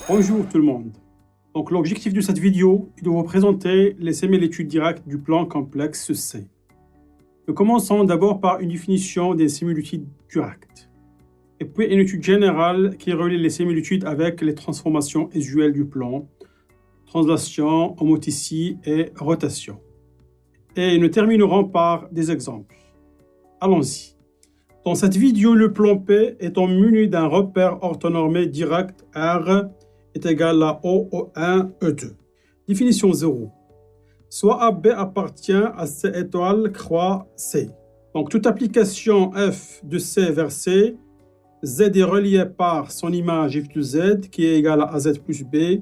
Bonjour tout le monde. Donc l'objectif de cette vidéo est de vous présenter les similitudes directes du plan complexe C. Nous commençons d'abord par une définition des similitudes directes, et puis une étude générale qui relie les similitudes avec les transformations usuelles du plan, translation, homothétie et rotation. Et nous terminerons par des exemples. Allons-y. Dans cette vidéo, le plan P est muni d'un repère orthonormé direct R est égal à O1, E2. Définition 0. Soit AB appartient à C étoile croix C. Donc, toute application F de C vers C, Z est relié par son image F de Z qui est égale à AZ plus B,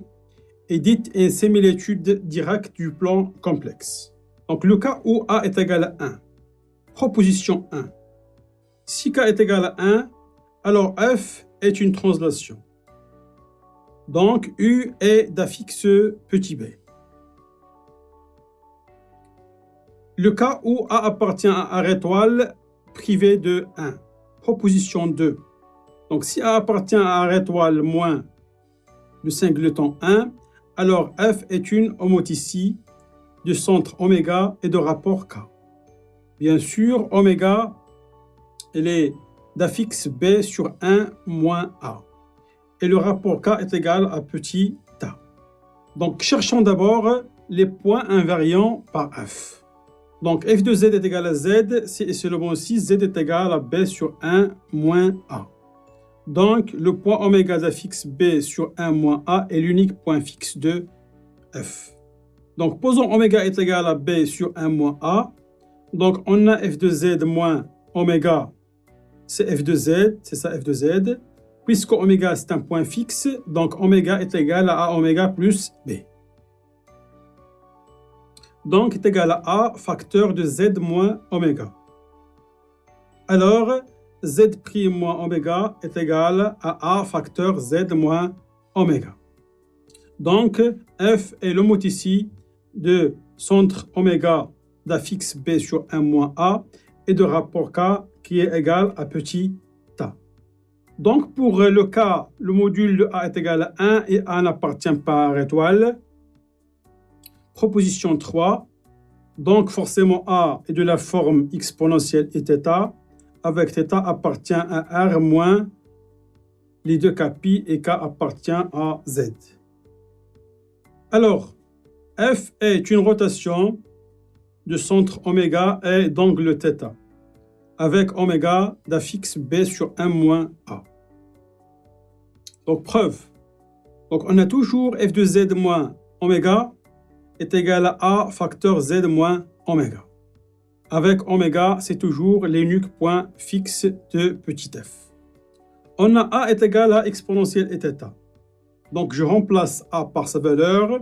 est dite une similitude directe du plan complexe. Donc, le cas où A est égal à 1. Proposition 1. Si K est égal à 1, alors F est une translation. Donc, U est d'affixe petit b. Le cas où A appartient à R étoile privé de 1. Proposition 2. Donc, si A appartient à R étoile moins le singleton 1, alors F est une homothétie de centre oméga et de rapport K. Bien sûr, oméga, elle est d'affixe B sur 1 moins A. Et le rapport K est égal à petit a. Donc, cherchons d'abord les points invariants par F. Donc, F de Z est égal à Z, si seulement si Z est égal à B sur 1 moins A. Donc, le point oméga d'affixe B sur 1 moins A est l'unique point fixe de F. Donc, posons oméga est égal à B sur 1 moins A. Donc, on a F de Z moins oméga, c'est F de Z, c'est ça F de Z. Puisque oméga c'est un point fixe, donc oméga est égal à A oméga plus B. Donc est égal à A facteur de Z moins oméga. Alors, Z' moins oméga est égal à A facteur Z moins oméga. Donc, F est l'homothétie de centre oméga d'affixe B sur 1 moins A et de rapport K qui est égal à petit a. Donc, pour le cas, le module de A est égal à 1 et A n'appartient pas à R étoile. Proposition 3. Donc, forcément, A est de la forme exponentielle et θ, avec θ appartient à R moins les deux cas pi et K appartient à Z. Alors, F est une rotation de centre oméga et d'angle θ, avec oméga d'affixe B sur 1 moins A. Donc, preuve. Donc, on a toujours F de Z moins oméga est égal à A facteur Z moins oméga. Avec oméga, c'est toujours l'unique point fixe de petit f. On a A est égal à exponentielle et θ. Donc, je remplace A par sa valeur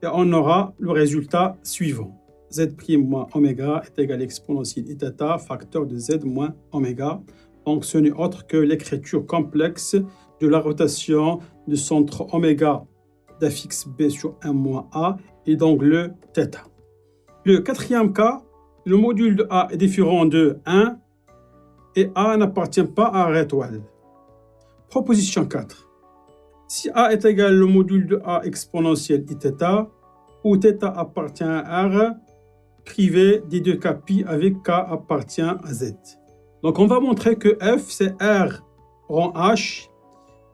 et on aura le résultat suivant. Z' moins oméga est égal à exponentielle et θ facteur de Z moins oméga. Donc, ce n'est autre que l'écriture complexe de la rotation de centre oméga d'affixe B sur 1 moins A et d'angle θ. Le quatrième cas, le module de A est différent de 1 et A n'appartient pas à R étoile. Proposition 4. Si A est égal au module de A exponentielle et θ, où θ appartient à R, privé des deux cas pi avec K appartient à Z. Donc on va montrer que F c'est R rang H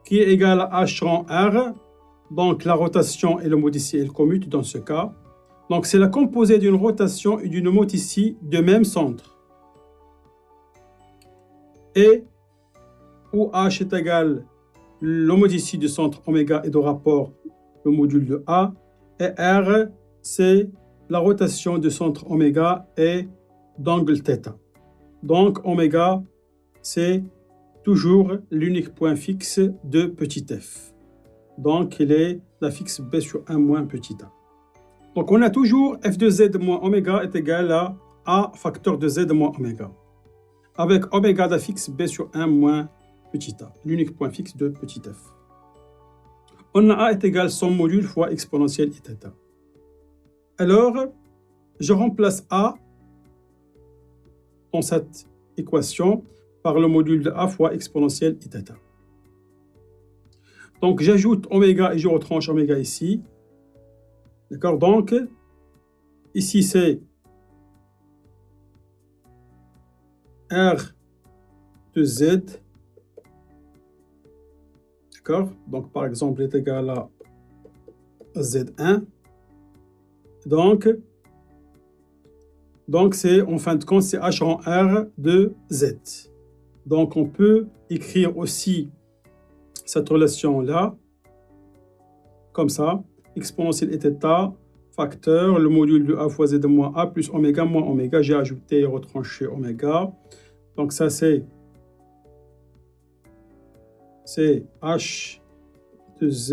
qui est égal à H rang R. Donc la rotation et l'homothétie elles commutent dans ce cas. Donc c'est la composée d'une rotation et d'une homothétie de même centre. Et où H est égal l'homothétie du centre oméga et de rapport le module de A. Et R c'est la rotation du centre oméga et d'angle θ. Donc oméga c'est toujours l'unique point fixe de petit f. Donc, il est l'affixe B sur 1 moins petit a. Donc, on a toujours f de Z moins oméga est égal à A facteur de Z moins oméga. Avec oméga d'affixe B sur 1 moins petit a, l'unique point fixe de petit f. On a A est égal à son module fois exponentielle et θ. Alors, je remplace A dans cette équation par le module de A fois exponentielle et θ. Donc, j'ajoute oméga et je retranche oméga ici. D'accord? Donc, ici, c'est R de Z. D'accord? Donc, par exemple, est égal à Z1. Donc c'est, en fin de compte, c'est H rang R de Z. Donc, on peut écrire aussi cette relation-là, comme ça. Exponentielle et θ, facteur, le module de A fois Z moins A plus oméga moins oméga. J'ai ajouté et retranché oméga. Donc, ça, c'est H de Z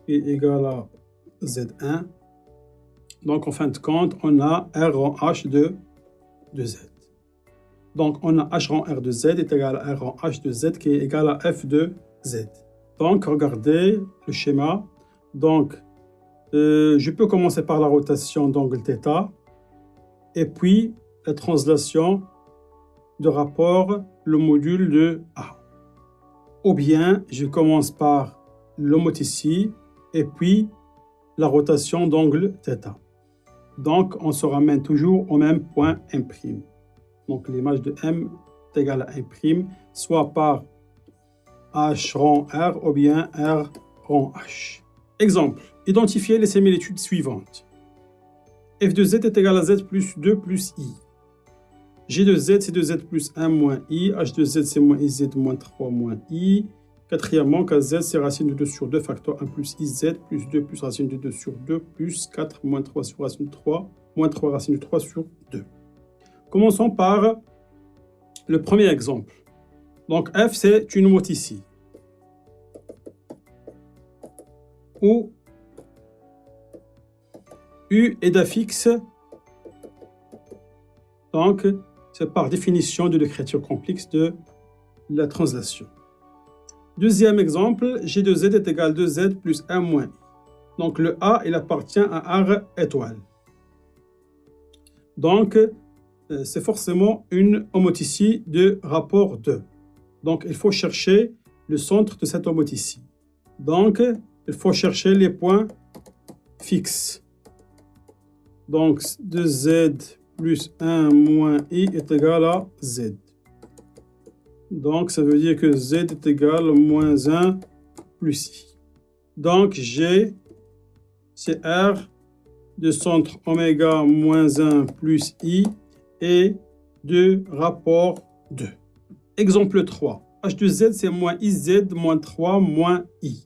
est égal à Z1. Donc, en fin de compte, on a R rang H de Z. Donc, on a H rang R de Z est égal à R rang H de Z qui est égal à F de Z. Donc, regardez le schéma. Donc, je peux commencer par la rotation d'angle θ et puis la translation de rapport le module de A. Ou bien, je commence par l'homothétie et puis la rotation d'angle θ. Donc, on se ramène toujours au même point M'. Donc, l'image de M est égale à M', soit par H rang R ou bien R rang H. Exemple, identifiez les similitudes suivantes. F de Z est égal à Z plus 2 plus I. G de Z, c'est de Z plus 1 moins I. H de Z, c'est moins IZ moins 3 moins I. Quatrièmement, KZ, c'est racine de 2 sur 2 facteur 1 plus IZ plus 2 plus racine de 2 sur 2 plus 4 moins 3 sur racine de 3 moins 3 racine de 3 sur 2. Commençons par le premier exemple. Donc, F, c'est une homothétie. Où U est d'affixe. Donc, c'est par définition de l'écriture complexe de la translation. Deuxième exemple, G de Z est égal à 2Z plus 1 moins I. Donc, le A, il appartient à R étoile. Donc, c'est forcément une homothétie de rapport 2. Donc, il faut chercher le centre de cette homothétie. Donc, il faut chercher les points fixes. Donc, 2Z plus 1 moins I est égal à Z. Donc, ça veut dire que Z est égal à moins 1 plus I. Donc, G, c'est R de centre oméga moins 1 plus I et de rapport 2. Exemple 3. H de Z, c'est moins IZ moins 3 moins I.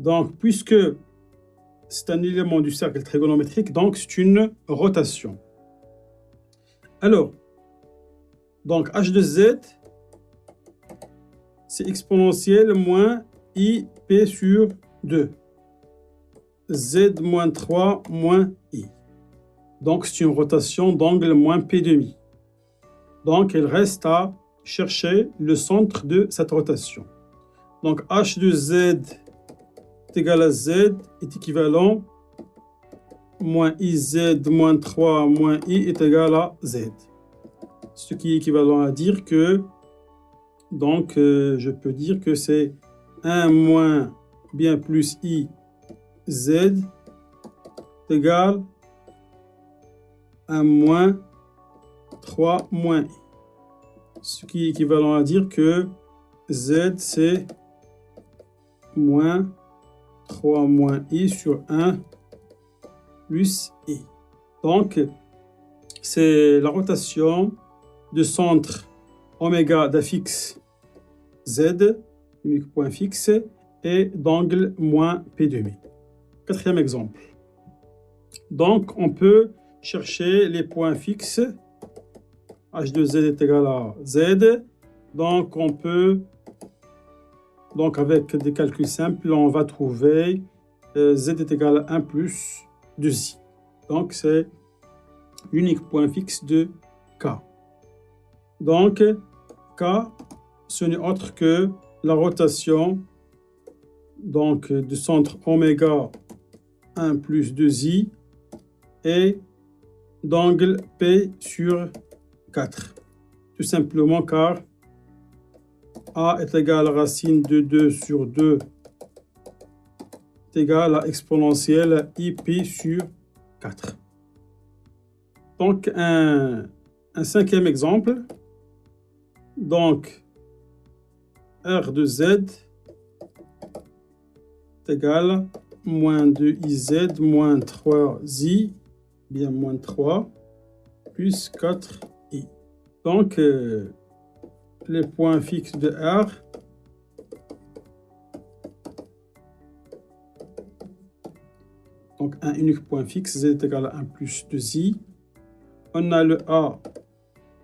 Donc, puisque c'est un élément du cercle trigonométrique, donc c'est une rotation. Alors, donc H de Z, c'est exponentielle moins IP sur 2. Z moins 3 moins I. Donc, c'est une rotation d'angle moins P demi. Donc, il reste à chercher le centre de cette rotation. Donc, H de Z est égal à Z est équivalent moins IZ moins 3 moins I est égal à Z. Ce qui est équivalent à dire que, donc, je peux dire que c'est 1 moins bien plus I Z est égal à moins 3 moins I. Ce qui est équivalent à dire que Z, c'est moins 3 moins I sur 1 plus I. Donc, c'est la rotation de centre oméga d'affixe Z, unique point fixe, et d'angle moins P demi. Quatrième exemple. Donc, on peut chercher les points fixes. H de Z est égal à Z. Donc, on peut, donc avec des calculs simples, on va trouver Z est égal à 1 plus 2I. Donc, c'est l'unique point fixe de K. Donc, K, ce n'est autre que la rotation donc, du centre oméga 1 plus 2I et d'angle P sur 4. Tout simplement car A est égal à racine de 2 sur 2 est égal à exponentielle IP sur 4. Donc, un cinquième exemple. Donc, R de Z est égal à moins 2IZ moins 3I, bien moins 3, plus 4I. Donc, les points fixes de R donc un unique point fixe, Z est égal à 1 plus 2I. On a le A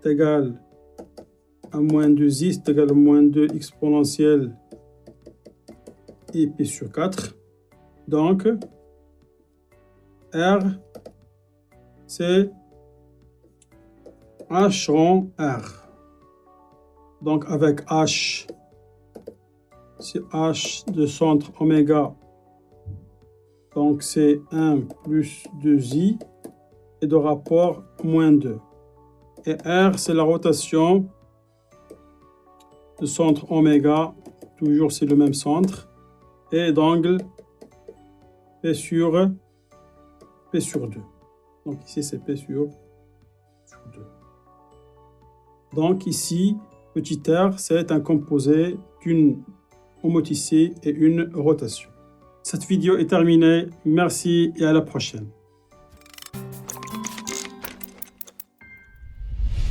est égal à moins 2I, c'est égal à moins 2 exponentielle IP sur 4. Donc, R, c'est H rond R. Donc, avec H, c'est H de centre oméga. Donc, c'est 1 plus 2I et de rapport moins 2. Et R, c'est la rotation de centre oméga. Toujours, c'est le même centre. Et d'angle P sur 2. Donc, ici, c'est P sur 2. Donc, ici, petit r, c'est un composé d'une homoticée et une rotation. Cette vidéo est terminée. Merci et à la prochaine.